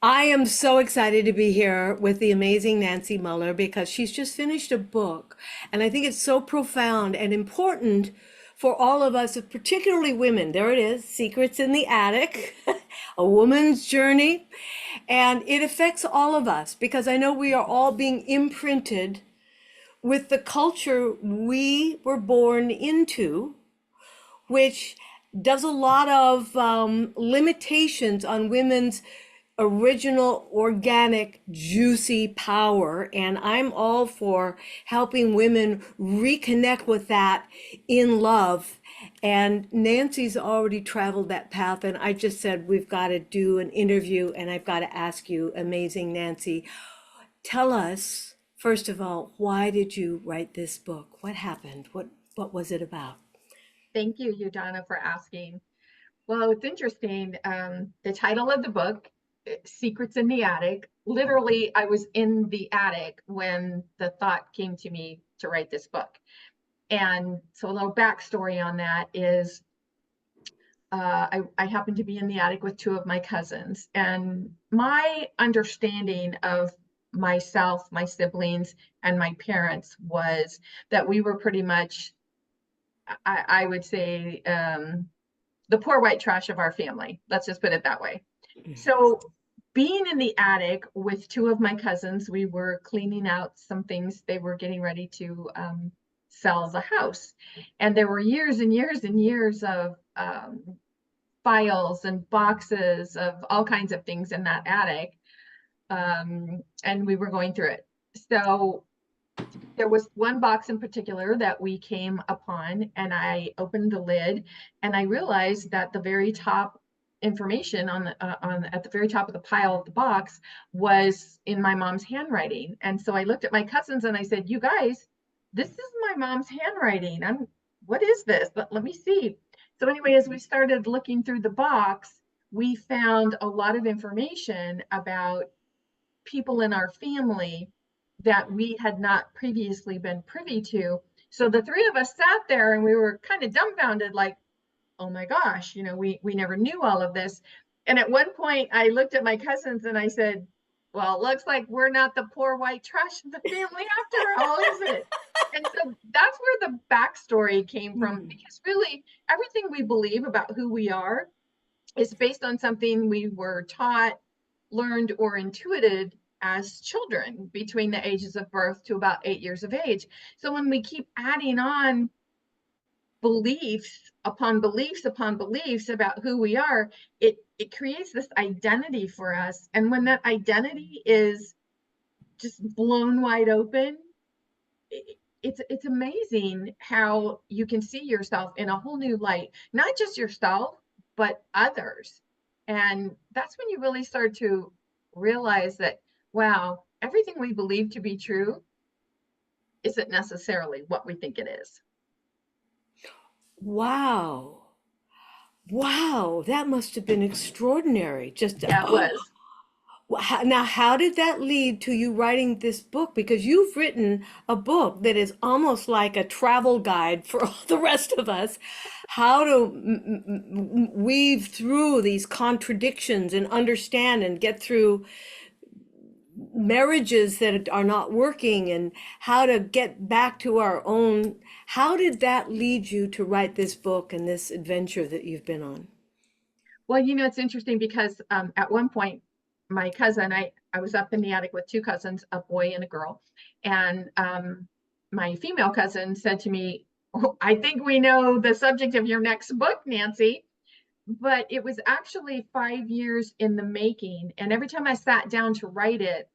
I am so excited to be here with the amazing Nancy Muller because she's just finished a book. And I think it's so profound and important for all of us, particularly women. There it is, Secrets in the Attic, a woman's journey. And it affects all of us because I know we are all being imprinted with the culture we were born into, which does a lot of limitations on women's original, organic, juicy power. And I'm all for helping women reconnect with that in love. And Nancy's already traveled that path. And I just said, we've got to do an interview and I've got to ask you, amazing Nancy, tell us, first of all, why did you write this book? What happened? What was it about? Thank you, Udana, for asking. Well, it's interesting. The title of the book, Secrets in the Attic, literally, I was in the attic when the thought came to me to write this book. And so, a little backstory on that is I happened to be in the attic with two of my cousins. And my understanding of myself, my siblings, and my parents was that we were pretty much, I would say, the poor white trash of our family. Let's just put it that way. So, being in the attic with two of my cousins, we were cleaning out some things. They were getting ready to sell the house. And there were years and years and years of files and boxes of all kinds of things in that attic. And we were going through it. So, there was one box in particular that we came upon, and I opened the lid, and I realized that the very top information on at the very top of the pile of the box was in my mom's handwriting. And so I looked at my cousins and I said, "You guys, this is my mom's handwriting. What is this? Let me see." So anyway, as we started looking through the box, we found a lot of information about people in our family that we had not previously been privy to. So the three of us sat there and we were kind of dumbfounded, like, oh my gosh, we never knew all of this. And at one point, I looked at my cousins and I said, "Well, it looks like we're not the poor white trash of the family after all, is it?" And so that's where the backstory came from, because really everything we believe about who we are is based on something we were taught, learned, or intuited as children between the ages of birth to about 8 years of age. So when we keep adding on beliefs upon beliefs upon beliefs about who we are, it creates this identity for us. And when that identity is just blown wide open, it's amazing how you can see yourself in a whole new light, not just yourself, but others. And that's when you really start to realize that, wow, everything we believe to be true isn't necessarily what we think it is. Wow. Wow, that must have been extraordinary. Just Yeah, it was. now, how did that lead to you writing this book? Because you've written a book that is almost like a travel guide for all the rest of us, how to weave through these contradictions and understand and get through marriages that are not working and how to get back to our own. How did that lead you to write this book and this adventure that you've been on? Well, it's interesting because at one point, my cousin, I was up in the attic with two cousins, a boy and a girl. And my female cousin said to me, "Oh, I think we know the subject of your next book, Nancy." But it was actually 5 years in the making. And every time I sat down to write it,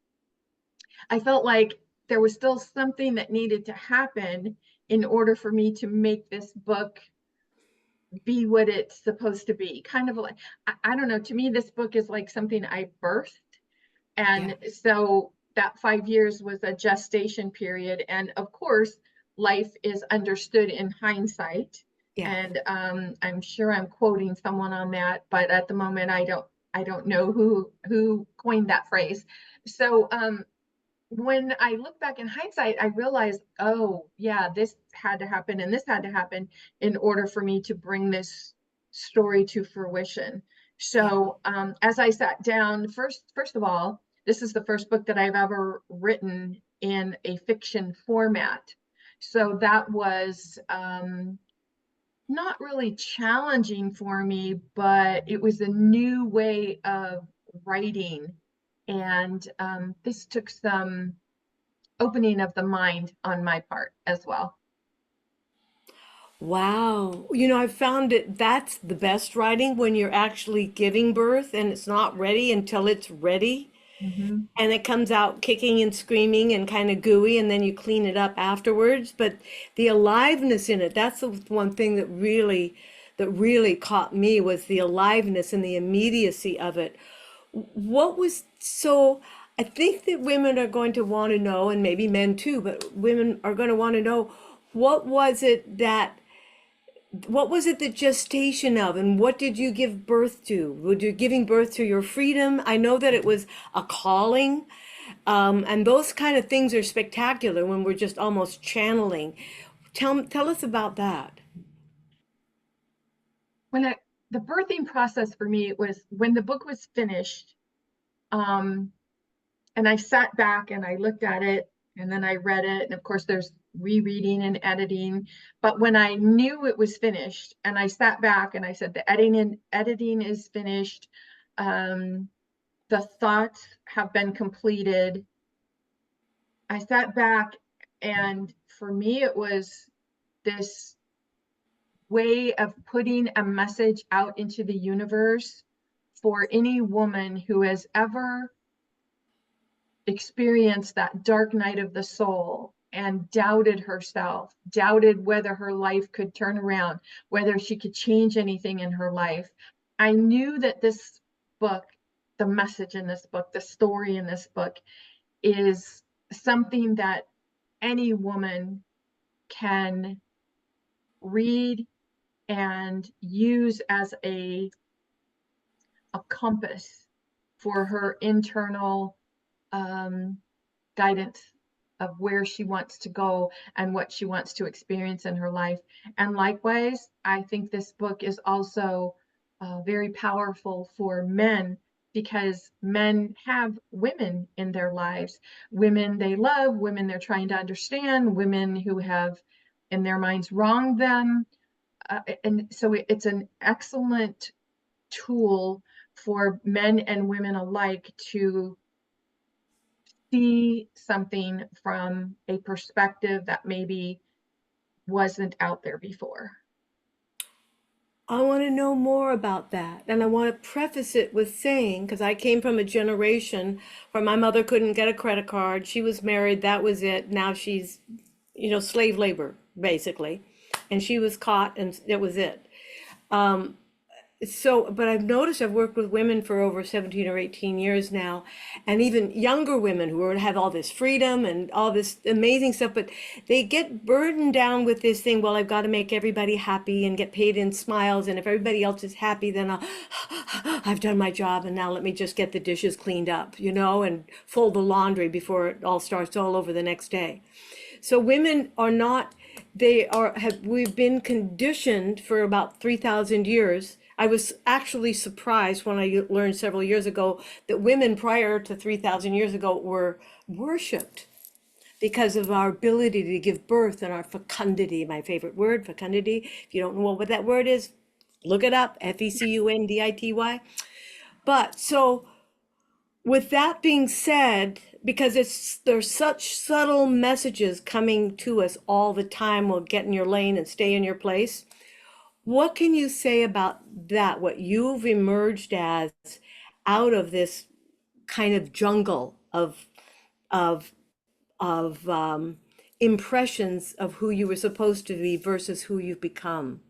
I felt like there was still something that needed to happen in order for me to make this book be what it's supposed to be. Kind of like, I don't know, to me, this book is like something I birthed. Yeah, And so that 5 years was a gestation period. And of course, life is understood in hindsight. yeah. And I'm sure I'm quoting someone on that, but at the moment I don't know who coined that phrase. So when I look back in hindsight, I realized, oh, yeah, this had to happen and this had to happen in order for me to bring this story to fruition. Yeah. So as I sat down, first of all, this is the first book that I've ever written in a fiction format. So that was not really challenging for me, but it was a new way of writing. And this took some opening of the mind on my part as well. Wow. I've found it that's the best writing when you're actually giving birth and it's not ready until it's ready. Mm-hmm. And it comes out kicking and screaming and kind of gooey, and then you clean it up afterwards. But the aliveness in it, that's the one thing that really caught me was the aliveness and the immediacy of it. What was so I think that women are going to want to know, and maybe men too, but women are going to want to know what was it that what was it the gestation of, and what did you give birth to? Were you giving birth to your freedom? I know that it was a calling, and those kind of things are spectacular when we're just almost channeling. Tell us about that. When I, the birthing process for me was when the book was finished, um, and I sat back and I looked at it and then I read it. And of course, there's rereading and editing. But when I knew it was finished and I sat back and I said, the editing is finished, um, the thoughts have been completed. I sat back, and for me, it was this way of putting a message out into the universe for any woman who has ever experienced that dark night of the soul and doubted herself, doubted whether her life could turn around, whether she could change anything in her life. I knew that this book, the message in this book, the story in this book is something that any woman can read and use as a compass for her internal um, guidance of where she wants to go and what she wants to experience in her life. And likewise, I think this book is also very powerful for men because men have women in their lives, women they love, women they're trying to understand, women who have in their minds wronged them. And so it's an excellent tool for men and women alike to see something from a perspective that maybe wasn't out there before. I want to know more about that. And I want to preface it with saying, because I came from a generation where my mother couldn't get a credit card. She was married, that was it. Now she's, slave labor, basically. And she was caught, and that was it. So, but I've noticed I've worked with women for over 17 or 18 years now, and even younger women who have all this freedom and all this amazing stuff, but they get burdened down with this thing, well, I've got to make everybody happy and get paid in smiles, and if everybody else is happy, then I've done my job, and now let me just get the dishes cleaned up, and fold the laundry before it all starts all over the next day. So women are not, we've been conditioned for about 3,000 years. I was actually surprised when I learned several years ago that women prior to 3,000 years ago were worshipped because of our ability to give birth and our fecundity, my favorite word, fecundity. If you don't know what that word is, look it up, Fecundity. But so with that being said, because there's such subtle messages coming to us all the time, well, get in your lane and stay in your place. What can you say about that? What you've emerged as out of this kind of jungle of of impressions of who you were supposed to be versus who you've become.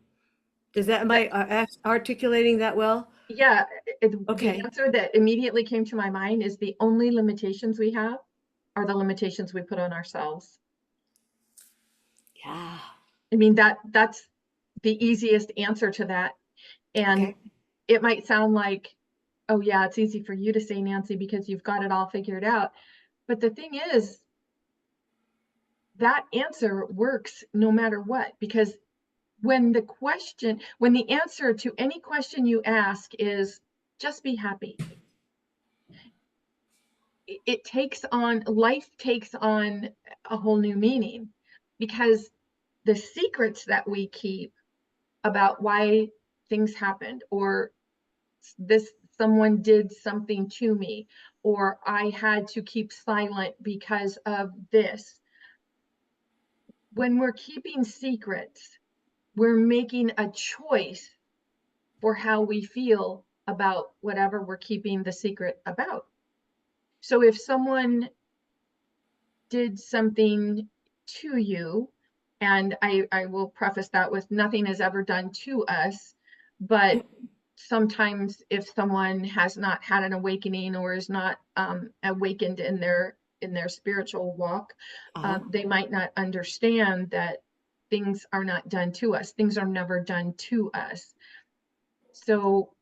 Am I articulating that well? Yeah, the Okay. answer that immediately came to my mind is the only limitations we have are the limitations we put on ourselves. Yeah. I mean, that's the easiest answer to that. And Okay. it might sound like, oh yeah, it's easy for you to say, Nancy, because you've got it all figured out. But the thing is, that answer works no matter what, because when the answer to any question you ask is, just be happy. It takes on, life takes on a whole new meaning, because the secrets that we keep about why things happened, or this someone did something to me, or I had to keep silent because of this. When we're keeping secrets, we're making a choice for how we feel about whatever we're keeping the secret about. So if someone did something to you, and I will preface that with nothing is ever done to us, but sometimes if someone has not had an awakening or is not awakened in their spiritual walk, Uh-huh. they might not understand that things are not done to us. Things are never done to us. So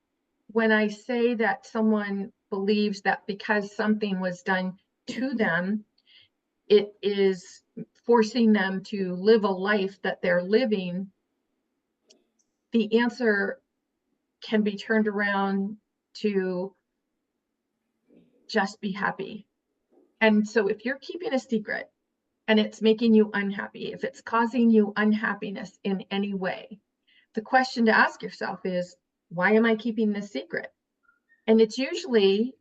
when I say that someone believes that because something was done to them, it is forcing them to live a life that they're living, the answer can be turned around to just be happy. And so if you're keeping a secret and it's making you unhappy, if it's causing you unhappiness in any way, the question to ask yourself is, why am I keeping this secret? And it's usually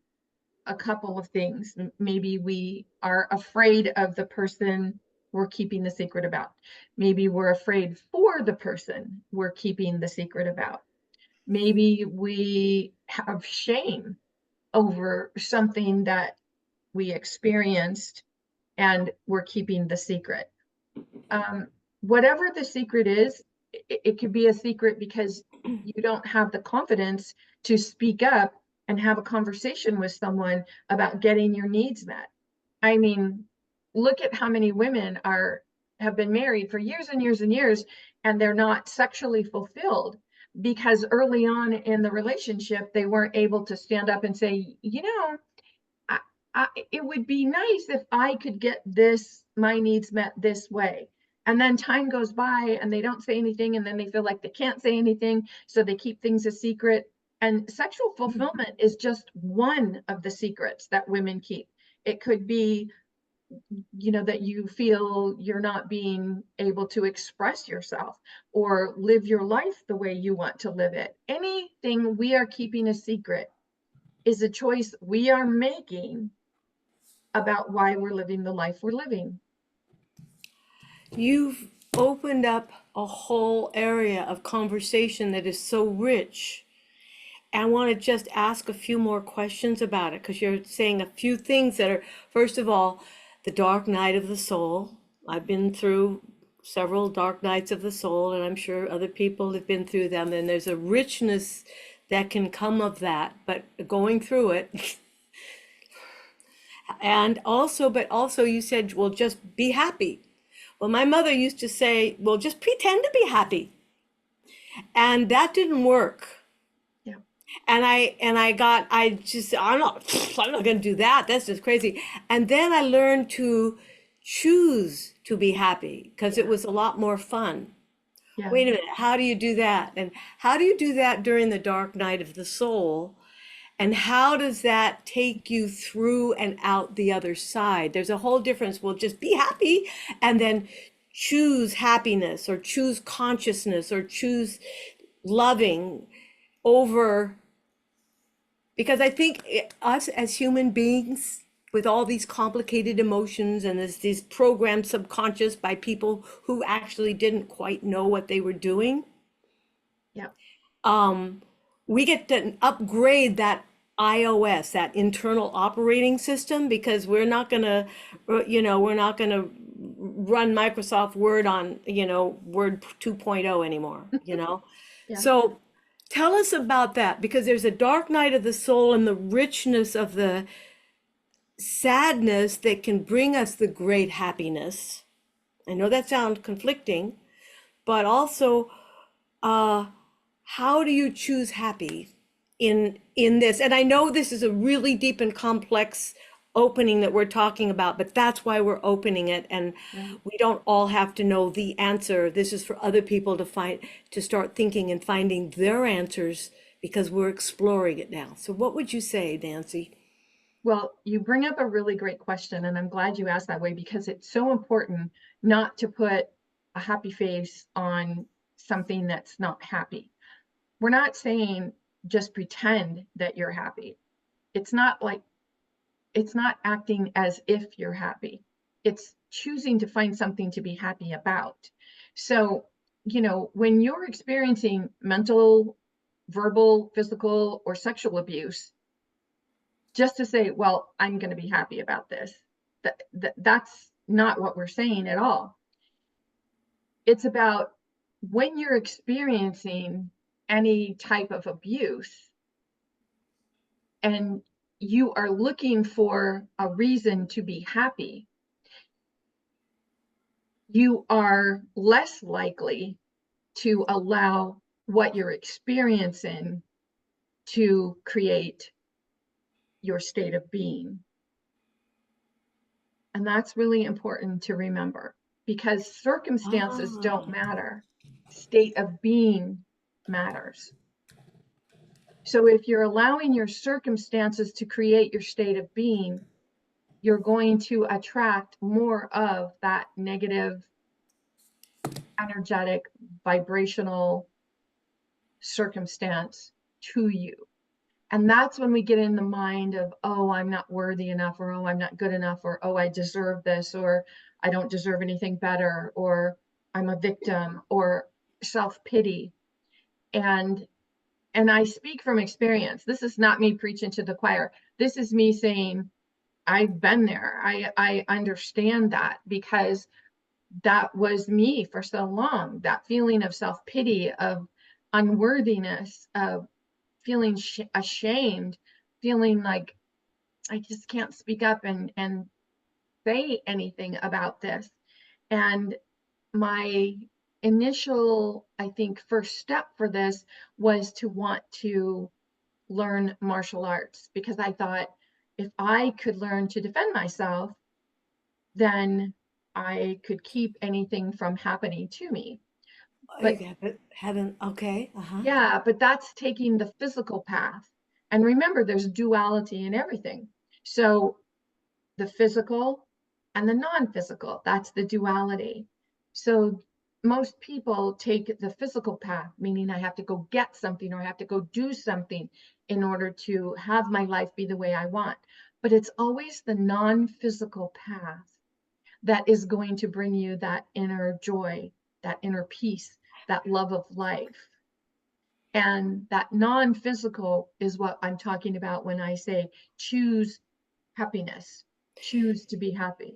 a couple of things. Maybe we are afraid of the person we're keeping the secret about. Maybe we're afraid for the person we're keeping the secret about. Maybe we have shame over something that we experienced and we're keeping the secret. Whatever the secret is, it could be a secret because you don't have the confidence to speak up and have a conversation with someone about getting your needs met. I mean, look at how many women have been married for years and years and years, and they're not sexually fulfilled because early on in the relationship, they weren't able to stand up and say, I, it would be nice if I could get my needs met this way. And then time goes by and they don't say anything, and then they feel like they can't say anything, so they keep things a secret. And sexual fulfillment is just one of the secrets that women keep. It could be, that you feel you're not being able to express yourself or live your life the way you want to live it. Anything we are keeping a secret is a choice we are making about why we're living the life we're living. You've opened up a whole area of conversation that is so rich. I want to just ask a few more questions about it because you're saying a few things that are, first of all, the dark night of the soul. I've been through several dark nights of the soul, and I'm sure other people have been through them, and there's a richness that can come of that, but going through it. And also, but also you said, well, just be happy. Well, my mother used to say, well, just pretend to be happy. And that didn't work. Yeah. I'm not going to do that. That's just crazy. And then I learned to choose to be happy because it Yeah. was a lot more fun. Yeah. Wait a minute, how do you do that? And how do you do that during the dark night of the soul? And how does that take you through and out the other side? There's a whole difference. Well, just be happy and then choose happiness or choose consciousness or choose loving over, because I think us as human beings with all these complicated emotions and there's these programmed subconscious by people who actually didn't quite know what they were doing, Yeah. we get to upgrade that iOS, that internal operating system, because we're not gonna run Microsoft Word on, Word 2.0 anymore. Yeah. So tell us about that, because there's a dark night of the soul and the richness of the sadness that can bring us the great happiness. I know that sounds conflicting, but also, uh, how do you choose happy in this? And I know this is a really deep and complex opening that we're talking about, but that's why we're opening it. And Right. we don't all have to know the answer. This is for other people to start thinking and finding their answers because we're exploring it now. So what would you say, Nancy? Well, you bring up a really great question, and I'm glad you asked that way because it's so important not to put a happy face on something that's not happy. We're not saying just pretend that you're happy. It's not like it's not acting as if you're happy. It's choosing to find something to be happy about. So, when you're experiencing mental, verbal, physical, or sexual abuse, just to say, well, I'm going to be happy about this, that's not what we're saying at all. It's about when you're experiencing any type of abuse and you are looking for a reason to be happy, you are less likely to allow what you're experiencing to create your state of being. And that's really important to remember because circumstances don't Ah, matter. State of being matters. So if you're allowing your circumstances to create your state of being, you're going to attract more of that negative, energetic, vibrational circumstance to you. And that's when we get in the mind of, oh, I'm not worthy enough, or oh, I'm not good enough, or oh, I deserve this, or I don't deserve anything better, or I'm a victim, or self-pity. And and I speak from experience. This is not me preaching to the choir. This is me saying, I've been there. I understand that because that was me for so long. That feeling of self-pity, of unworthiness, of feeling ashamed, feeling like I just can't speak up and say anything about this. And my initial, I think, first step for this was to want to learn martial arts because I thought if I could learn to defend myself, then I could keep anything from happening to me. But I haven't, okay, uh-huh. yeah, but that's taking the physical path. And remember, there's duality in everything. So the physical and the non-physical, that's the duality. So most people take the physical path, meaning I have to go get something or I have to go do something in order to have my life be the way I want. But it's always the non-physical path that is going to bring you that inner joy, that inner peace, that love of life. And that non-physical is what I'm talking about when I say choose happiness, choose to be happy.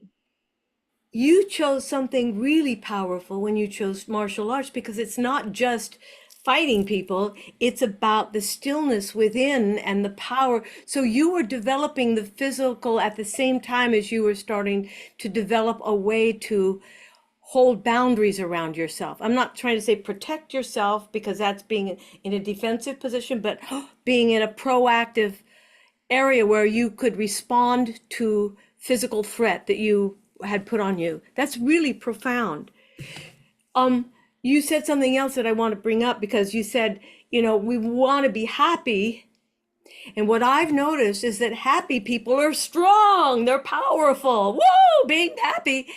You chose something really powerful when you chose martial arts because it's not just fighting people, it's about the stillness within and the power. So you were developing the physical at the same time as you were starting to develop a way to hold boundaries around yourself. I'm not trying to say protect yourself because that's being in a defensive position, but being in a proactive area where you could respond to physical threat that you had put on you. That's really profound. You said something else that I want to bring up because you said, we want to be happy. And what I've noticed is that happy people are strong, they're powerful. Woo, being happy.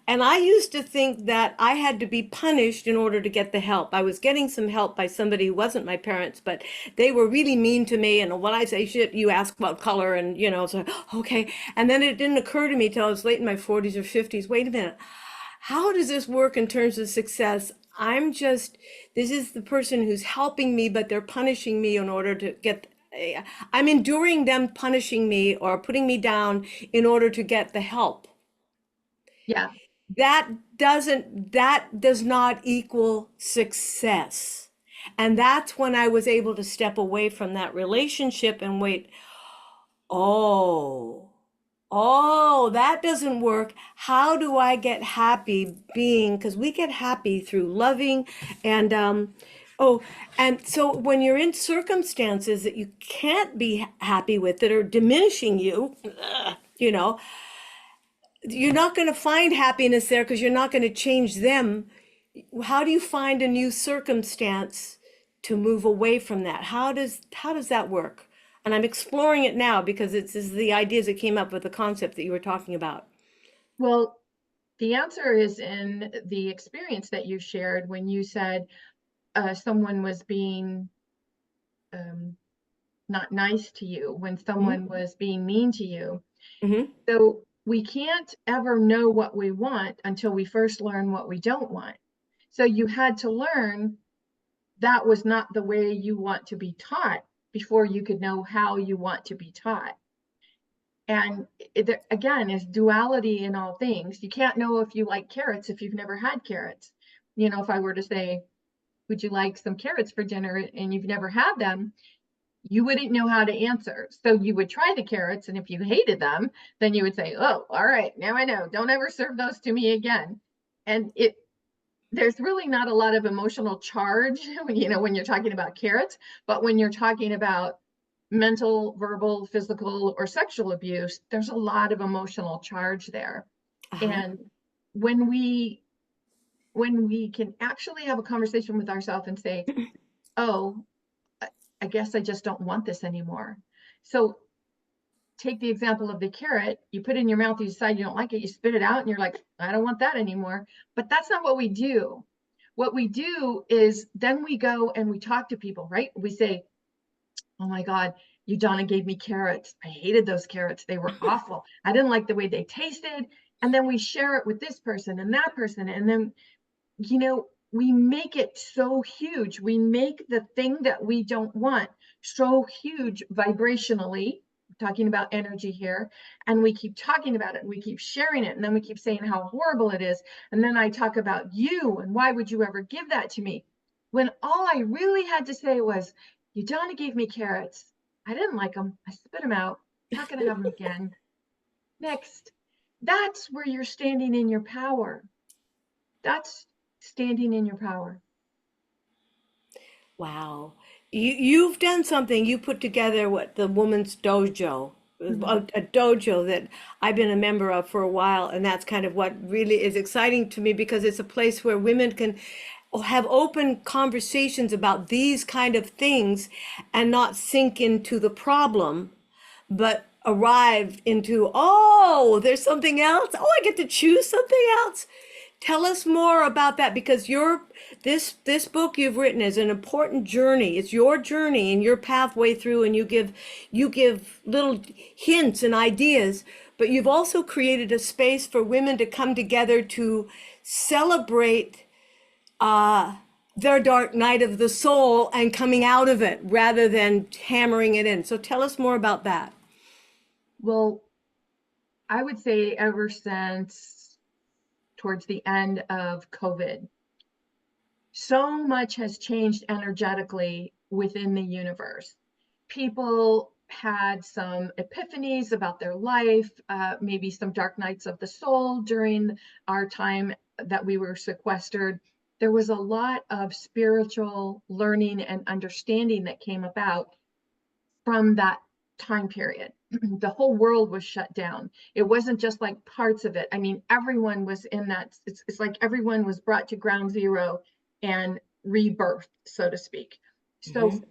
And I used to think that I had to be punished in order to get the help. I was getting some help by somebody who wasn't my parents, but they were really mean to me. And when I say shit, you ask about color, and so okay. And then it didn't occur to me till I was late in my 40s or 50s. Wait a minute. How does this work in terms of success? This is the person who's helping me, but they're punishing me in order to get, I'm enduring them punishing me or putting me down in order to get the help. Yeah, That does not equal success. And that's when I was able to step away from that relationship and wait, oh, oh, that doesn't work. How do I get happy being, because we get happy through loving and oh, and so when you're in circumstances that you can't be happy with that are diminishing you, you know, you're not going to find happiness there because you're not going to change them. How do you find a new circumstance to move away from that? How does that work? And I'm exploring it now because it's the ideas that came up with the concept that you were talking about. Well, the answer is in the experience that you shared when you said someone was being um, not nice to you, when Hmm. someone was being mean to you. Hmm. So we can't ever know what we want until we first learn what we don't want. So you had to learn that was not the way you want to be taught before you could know how you want to be taught. And again, is duality in all things. You can't know if you like carrots if you've never had carrots. You know, if I were to say, would you like some carrots for dinner, and you've never had them, you wouldn't know how to answer. So you would try the carrots, and if you hated them, then you would say, oh, all right, now I know. Don't ever serve those to me again. And there's really not a lot of emotional charge, when you're talking about carrots, but when you're talking about mental, verbal, physical, or sexual abuse, there's a lot of emotional charge there. Uh-huh. And when we when we can actually have a conversation with ourselves and say, oh, I guess I just don't want this anymore. So take the example of the carrot, you put it in your mouth, you decide you don't like it, you spit it out, and you're like, I don't want that anymore. But that's not what we do. What we do is then we go and we talk to people, right? We say, oh my God, Donna gave me carrots. I hated those carrots. They were awful. I didn't like the way they tasted. And then we share it with this person and that person. And then we make it so huge. We make the thing that we don't want so huge vibrationally, talking about energy here, and we keep talking about it and we keep sharing it. And then we keep saying how horrible it is. And then I talk about you and why would you ever give that to me? When all I really had to say was, Donna gave me carrots. I didn't like them. I spit them out. Not going to have them again. Next. That's where you're standing in your power. That's standing in your power. Wow. You've done something. You put together what the woman's dojo, Mhm. a dojo that I've been a member of for a while, and that's kind of what really is exciting to me because it's a place where women can have open conversations about these kind of things and not sink into the problem, but arrived into, oh, there's something else. Oh, I get to choose something else. Tell us more about that because this book you've written is an important journey. It's your journey and your pathway through, and you give little hints and ideas, but you've also created a space for women to come together to celebrate their dark night of the soul and coming out of it rather than hammering it in. So tell us more about that. Well, I would say ever since towards the end of COVID, so much has changed energetically within the universe. People had some epiphanies about their life, maybe some dark nights of the soul during our time that we were sequestered. There was a lot of spiritual learning and understanding that came about from that time period. The whole world was shut down. It wasn't just like parts of it. I mean, everyone was in that. It's like everyone was brought to ground zero and rebirth, so to speak. Hmm. So,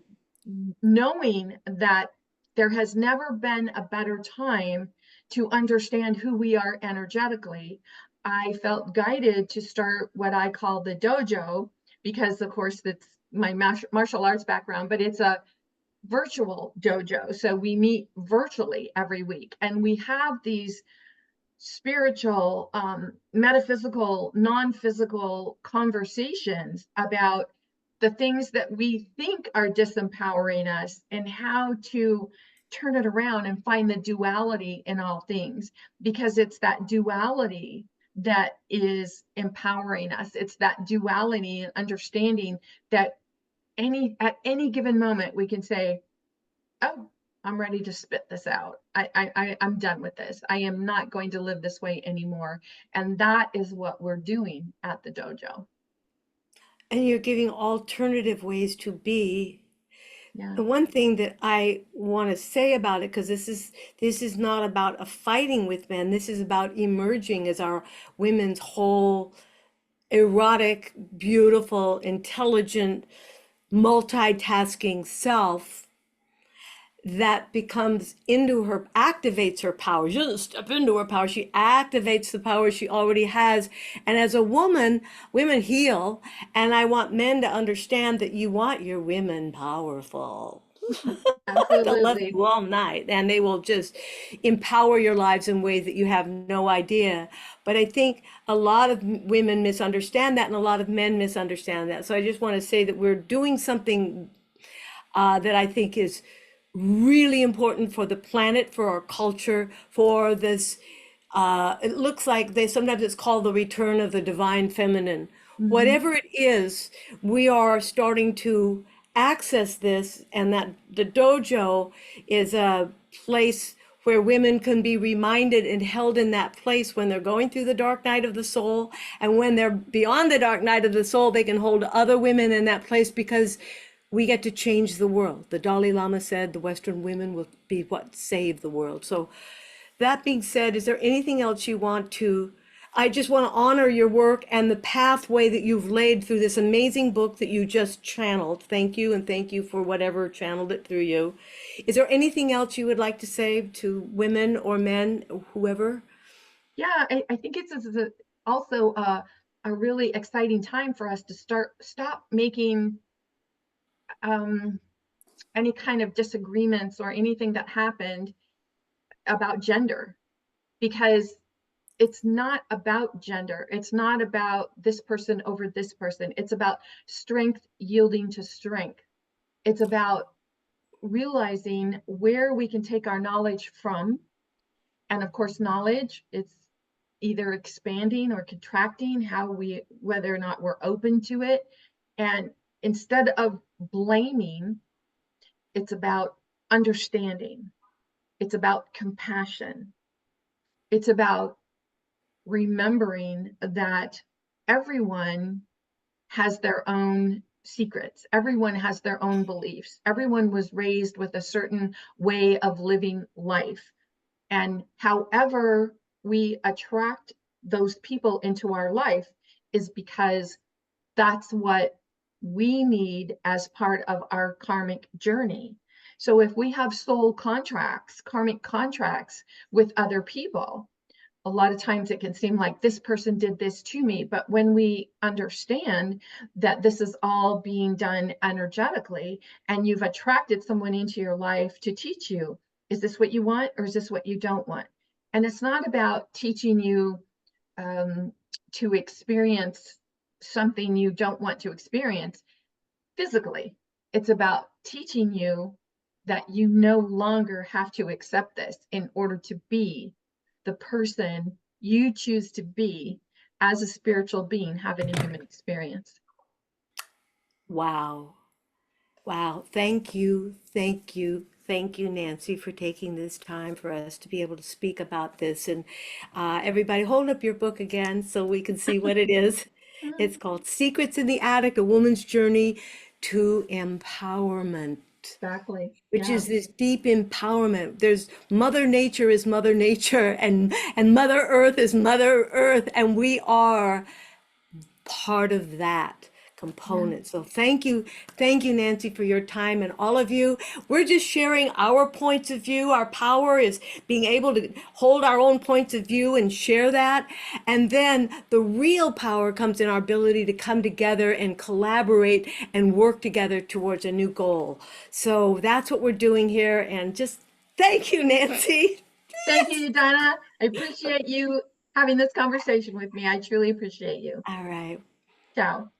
knowing that there has never been a better time to understand who we are energetically, I felt guided to start what I call the dojo because, of course, that's my martial arts background, but it's a virtual dojo. So we meet virtually every week and we have these spiritual, metaphysical, non-physical conversations about the things that we think are disempowering us and how to turn it around and find the duality in all things, because it's that duality that is empowering us. It's that duality and understanding that at any given moment we can say, oh, I'm ready to spit this out. I'm done with this. I am not going to live this way anymore. And that is what we're doing at the dojo. And you're giving alternative ways to be. Yeah. The one thing that I want to say about it, because this is not about a fighting with men. This is about emerging as our women's whole erotic, beautiful, intelligent, multitasking self that becomes into her, activates her power. She doesn't step into her power, she activates the power she already has. And as a woman, women heal. And I want men to understand that you want your women powerful. They'll love Absolutely. you all night and they will just empower your lives in ways that you have no idea. But I think a lot of women misunderstand that and a lot of men misunderstand that. So I just want to say that we're doing something that I think is really important for the planet, for our culture, for this. It looks like they sometimes it's called the return of the divine feminine. Hmm. Whatever it is, we are starting to access this, and that the dojo is a place where women can be reminded and held in that place when they're going through the dark night of the soul. And when they're beyond the dark night of the soul, they can hold other women in that place because we get to change the world. The Dalai Lama said the Western women will be what save the world. So that being said, is there anything else you want to? I just want to honor your work and the pathway that you've laid through this amazing book that you just channeled. Thank you, and thank you for whatever channeled it through you. Is there anything else you would like to say to women or men, whoever? Yeah, I think also a really exciting time for us to stop making um, any kind of disagreements or anything that happened about gender, because it's not about gender. It's not about this person over this person. It's about strength yielding to strength. It's about realizing where we can take our knowledge from. And of course, knowledge, it's either expanding or contracting, whether or not we're open to it. And instead of blaming, it's about understanding. It's about compassion. It's about remembering that everyone has their own secrets. Everyone has their own beliefs. Everyone was raised with a certain way of living life. And however we attract those people into our life is because that's what we need as part of our karmic journey. So if we have soul contracts, karmic contracts with other people, a lot of times it can seem like this person did this to me. But when we understand that this is all being done energetically and you've attracted someone into your life to teach you, is this what you want or is this what you don't want? And it's not about teaching you um, to experience something you don't want to experience physically. It's about teaching you that you no longer have to accept this in order to be the person you choose to be as a spiritual being having a human experience. Wow. Wow. Thank you. Thank you. Thank you, Nancy, for taking this time for us to be able to speak about this. And everybody, hold up your book again so we can see what it is. It's called Secrets in the Attic, A Woman's Journey to Empowerment, Exactly. which Yeah. is this deep empowerment. There's Mother Nature is Mother Nature, and Mother Earth is Mother Earth, and we are part of that Yeah. component. So thank you, Nancy, for your time, and all of you. We're just sharing our points of view. Our power is being able to hold our own points of view and share that. And then the real power comes in our ability to come together and collaborate and work together towards a new goal. So that's what we're doing here. And just thank you, Nancy. Thank you, Donna. I appreciate you having this conversation with me. I truly appreciate you. All right. Ciao.